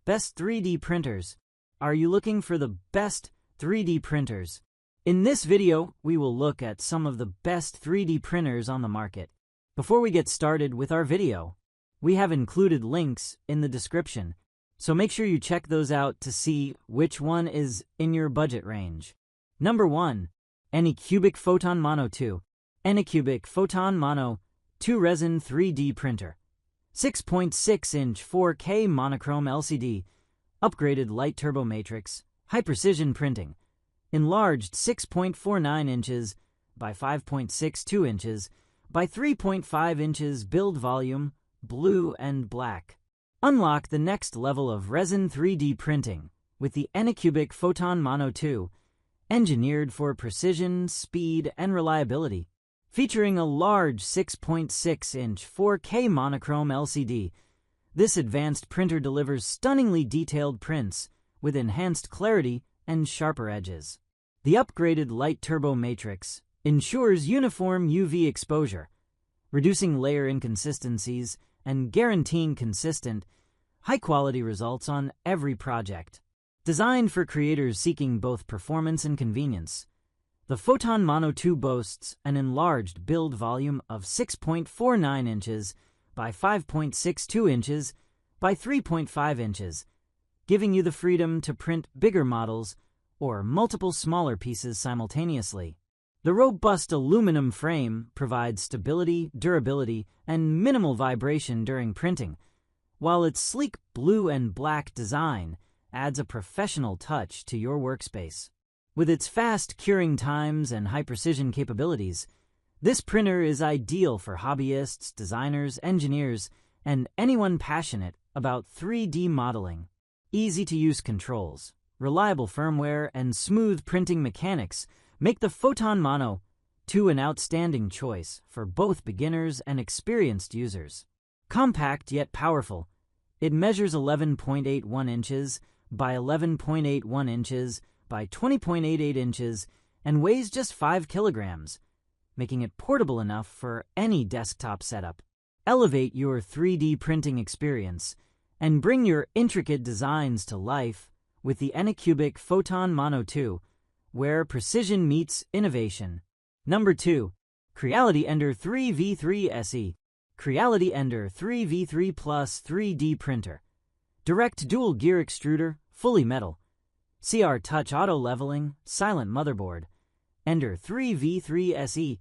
Best 3D printers. Are you looking for the best 3D printers? In this video, we will look at some of the best 3D printers on the market. Before we get started with our video, we have included links in the description, so make sure you check those out to see which one is in your budget range. Number 1. Anycubic Photon Mono 2. Anycubic Photon Mono 2 Resin 3D Printer. 6.6-inch 4K monochrome LCD, upgraded light turbo matrix, high-precision printing, enlarged 6.49 inches by 5.62 inches by 3.5 inches build volume, blue and black. Unlock the next level of resin 3D printing with the Anycubic Photon Mono 2, engineered for precision, speed, and reliability. Featuring a large 6.6-inch 4K monochrome LCD, this advanced printer delivers stunningly detailed prints with enhanced clarity and sharper edges. The upgraded light turbo matrix ensures uniform UV exposure, reducing layer inconsistencies and guaranteeing consistent, high-quality results on every project. Designed for creators seeking both performance and convenience, the Photon Mono 2 boasts an enlarged build volume of 6.49 inches by 5.62 inches by 3.5 inches, giving you the freedom to print bigger models or multiple smaller pieces simultaneously. The robust aluminum frame provides stability, durability, and minimal vibration during printing, while its sleek blue and black design adds a professional touch to your workspace. With its fast curing times and high-precision capabilities, this printer is ideal for hobbyists, designers, engineers, and anyone passionate about 3D modeling. Easy-to-use controls, reliable firmware, and smooth printing mechanics make the Photon Mono 2 an outstanding choice for both beginners and experienced users. Compact yet powerful, it measures 11.81 inches by 11.81 inches by 20.88 inches and weighs just 5 kilograms, making it portable enough for any desktop setup. Elevate your 3D printing experience and bring your intricate designs to life with the Anycubic Photon Mono 2, where precision meets innovation. Number 2. Creality Ender 3v3 SE. Creality Ender 3v3 Plus 3D Printer. Direct dual gear extruder, fully metal. CR Touch Auto Leveling, silent motherboard. Ender 3v3 SE,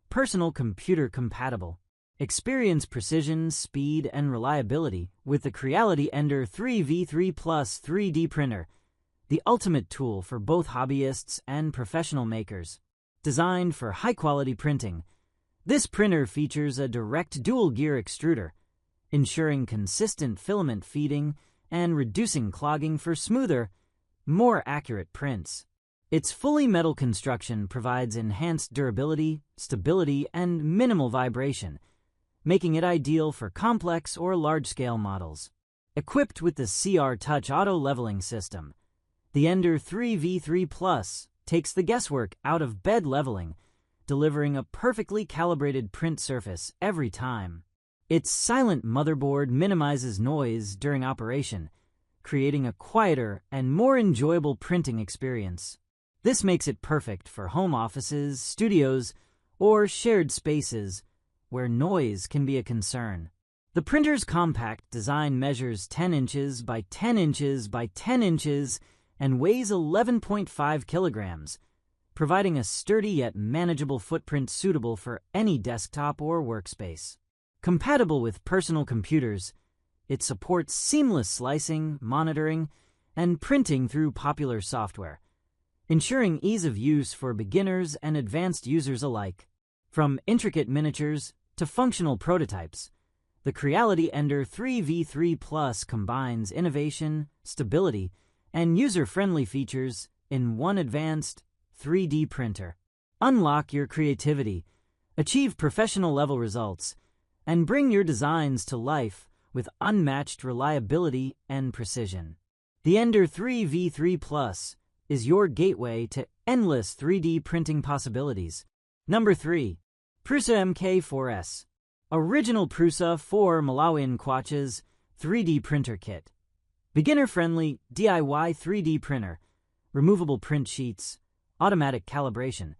personal computer compatible. Experience precision, speed, and reliability with the Creality Ender 3v3 Plus 3D printer, the ultimate tool for both hobbyists and professional makers. Designed for high-quality printing, this printer features a direct dual gear extruder, ensuring consistent filament feeding and reducing clogging for smoother, more accurate prints. Its fully metal construction provides enhanced durability, stability, and minimal vibration, making it ideal for complex or large-scale models. Equipped with the CR Touch Auto Leveling System, the Ender 3v3 Plus takes the guesswork out of bed leveling, delivering a perfectly calibrated print surface every time. Its silent motherboard minimizes noise during operation, creating a quieter and more enjoyable printing experience. This makes it perfect for home offices, studios, or shared spaces where noise can be a concern. The printer's compact design measures 10 inches by 10 inches by 10 inches and weighs 11.5 kilograms, providing a sturdy yet manageable footprint suitable for any desktop or workspace. Compatible with personal computers, it supports seamless slicing, monitoring, and printing through popular software, ensuring ease of use for beginners and advanced users alike. From intricate miniatures to functional prototypes, the Creality Ender 3v3 Plus combines innovation, stability, and user-friendly features in one advanced 3D printer. Unlock your creativity, achieve professional-level results, and bring your designs to life with unmatched reliability and precision. The Ender 3v3 Plus is your gateway to endless 3D printing possibilities. Number 3. Prusa MK4S. Original Prusa 4 Malawian Kwaches 3D Printer Kit. Beginner-friendly DIY 3D printer, removable print sheets, automatic calibration,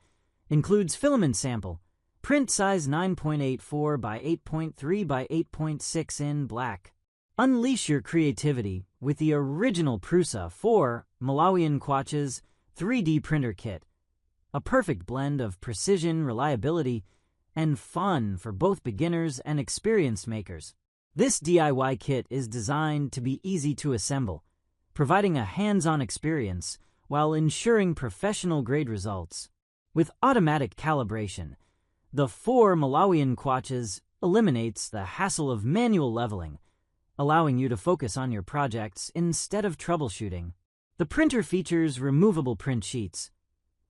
includes filament sample, print size 9.84 by 8.3 by 8.6 in black. Unleash your creativity with the original Prusa 4 Malawian Kwach's 3D printer kit, a perfect blend of precision, reliability, and fun for both beginners and experienced makers. This DIY kit is designed to be easy to assemble, providing a hands-on experience while ensuring professional-grade results. With automatic calibration, the 4 Malawian Kwach's eliminates the hassle of manual leveling, allowing you to focus on your projects instead of troubleshooting. The printer features removable print sheets,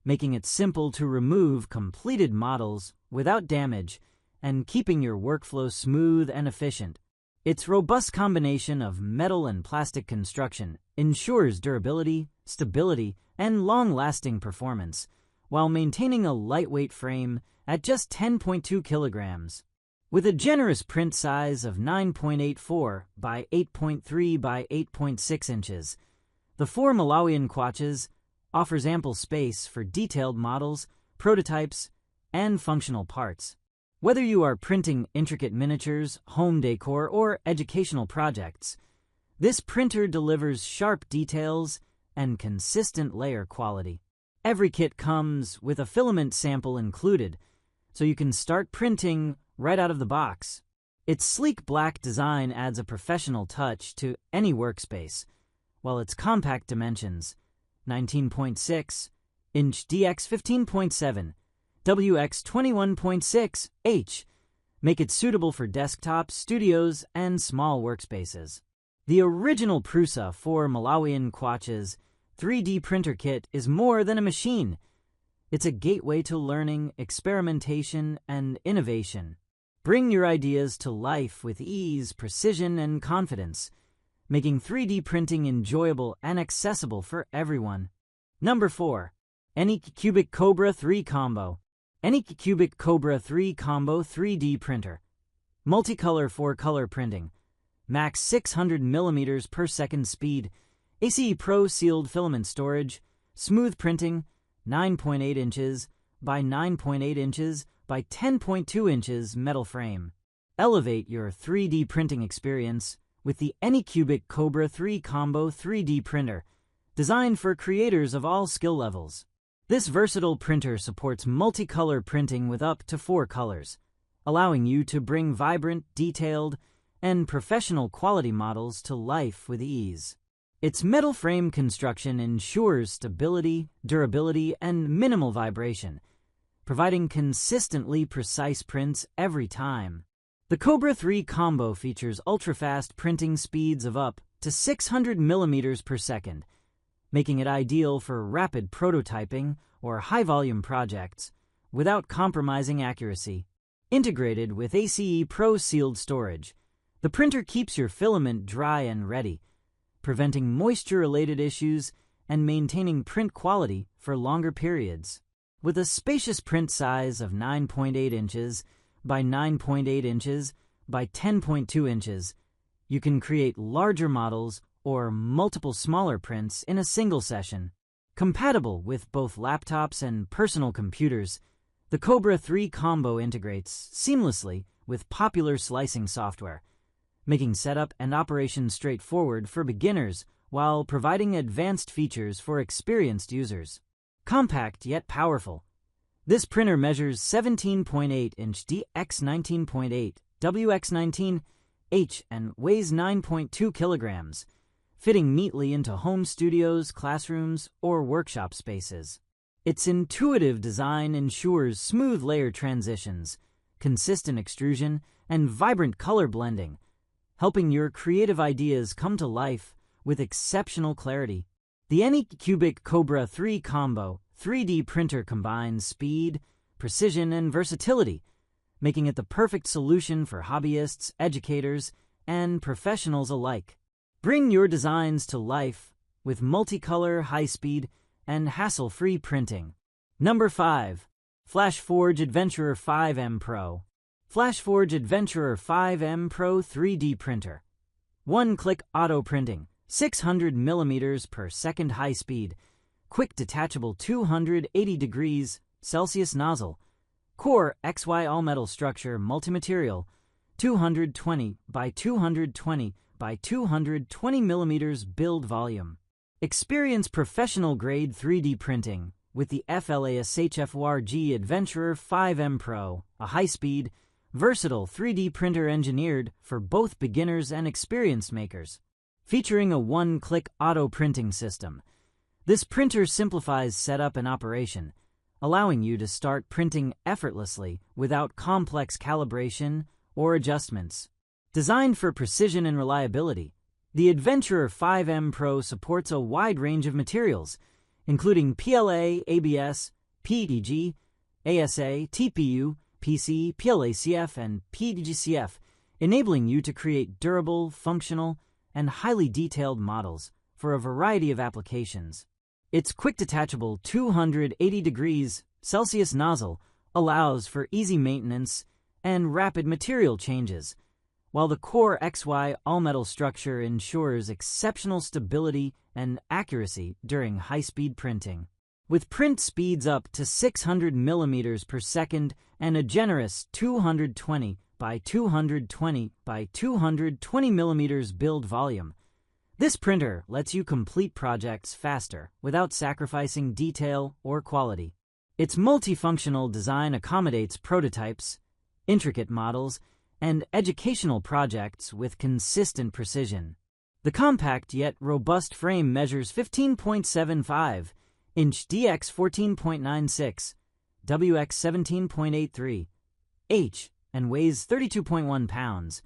making it simple to remove completed models without damage and keeping your workflow smooth and efficient. Its robust combination of metal and plastic construction ensures durability, stability, and long-lasting performance, while maintaining a lightweight frame at just 10.2 kilograms. With a generous print size of 9.84 by 8.3 by 8.6 inches, the 4 Malawian Kwach's offers ample space for detailed models, prototypes, and functional parts. Whether you are printing intricate miniatures, home decor, or educational projects, this printer delivers sharp details and consistent layer quality. Every kit comes with a filament sample included, so you can start printing right out of the box. Its sleek black design adds a professional touch to any workspace, while its compact dimensions, 19.6 inch DX 15.7, WX 21.6 H, make it suitable for desktops, studios, and small workspaces. The original Prusa 4 Malawian Kwach's 3D printer kit is more than a machine. It's a gateway to learning, experimentation, and innovation. Bring your ideas to life with ease, precision, and confidence, making 3D printing enjoyable and accessible for everyone. Number 4. Anycubic Kobra 3 Combo. Anycubic Kobra 3 Combo 3D Printer. Multicolor 4-color printing. Max 600 mm per second speed. ACE Pro sealed filament storage. Smooth printing. 9.8 inches by 9.8 inches by 10.2 inches metal frame. Elevate your 3D printing experience with the Anycubic Kobra 3 Combo 3D Printer, designed for creators of all skill levels. This versatile printer supports multicolor printing with up to 4 colors, allowing you to bring vibrant, detailed, and professional quality models to life with ease. Its metal frame construction ensures stability, durability, and minimal vibration, providing consistently precise prints every time. The Kobra 3 Combo features ultra-fast printing speeds of up to 600 mm per second, making it ideal for rapid prototyping or high-volume projects without compromising accuracy. Integrated with ACE Pro sealed storage, the printer keeps your filament dry and ready, preventing moisture-related issues and maintaining print quality for longer periods. With a spacious print size of 9.8 inches by 9.8 inches by 10.2 inches, you can create larger models or multiple smaller prints in a single session. Compatible with both laptops and personal computers, the Kobra 3 Combo integrates seamlessly with popular slicing software, making setup and operation straightforward for beginners while providing advanced features for experienced users. Compact yet powerful, this printer measures 17.8 inch DX 19.8 WX 19 H and weighs 9.2 kilograms, fitting neatly into home studios, classrooms, or workshop spaces. Its intuitive design ensures smooth layer transitions, consistent extrusion, and vibrant color blending, helping your creative ideas come to life with exceptional clarity. The Anycubic Kobra 3 Combo 3D printer combines speed, precision, and versatility, making it the perfect solution for hobbyists, educators, and professionals alike. Bring your designs to life with multicolor, high-speed, and hassle-free printing. Number 5. Flashforge Adventurer 5M Pro. Flashforge Adventurer 5M Pro 3D Printer. One-click auto printing, 600 millimeters per second high speed, quick detachable 280 degrees Celsius nozzle, core XY all-metal structure multi-material, 220 by 220 by 220 millimeters build volume. Experience professional-grade 3D printing with the Flashforge Adventurer 5M Pro, a high-speed, versatile 3D printer engineered for both beginners and experienced makers. Featuring a one-click auto-printing system, this printer simplifies setup and operation, allowing you to start printing effortlessly without complex calibration or adjustments. Designed for precision and reliability, the Adventurer 5M Pro supports a wide range of materials, including PLA, ABS, PETG, ASA, TPU, PC, PLACF, and PETGCF, enabling you to create durable, functional, and highly detailed models for a variety of applications. Its quick detachable 280 degrees Celsius nozzle allows for easy maintenance and rapid material changes, while the core XY all-metal structure ensures exceptional stability and accuracy during high-speed printing. With print speeds up to 600 millimeters per second and a generous 220 by 220 by 220 millimeters build volume, this printer lets you complete projects faster without sacrificing detail or quality. Its multifunctional design accommodates prototypes, intricate models, and educational projects with consistent precision. The compact yet robust frame measures 15.75-inch dx 14.96, wx 17.83, h, and weighs 32.1 pounds,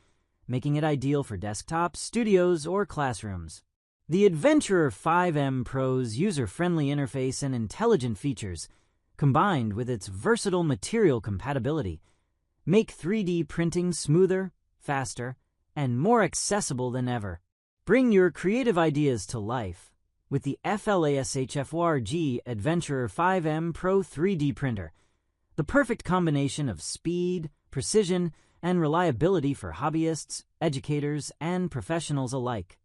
making it ideal for desktops, studios, or classrooms. The Adventurer 5M Pro's user-friendly interface and intelligent features, combined with its versatile material compatibility, make 3D printing smoother, faster, and more accessible than ever. Bring your creative ideas to life with the Flashforge Adventurer 5M Pro 3D printer, the perfect combination of speed, precision, and reliability for hobbyists, educators, and professionals alike.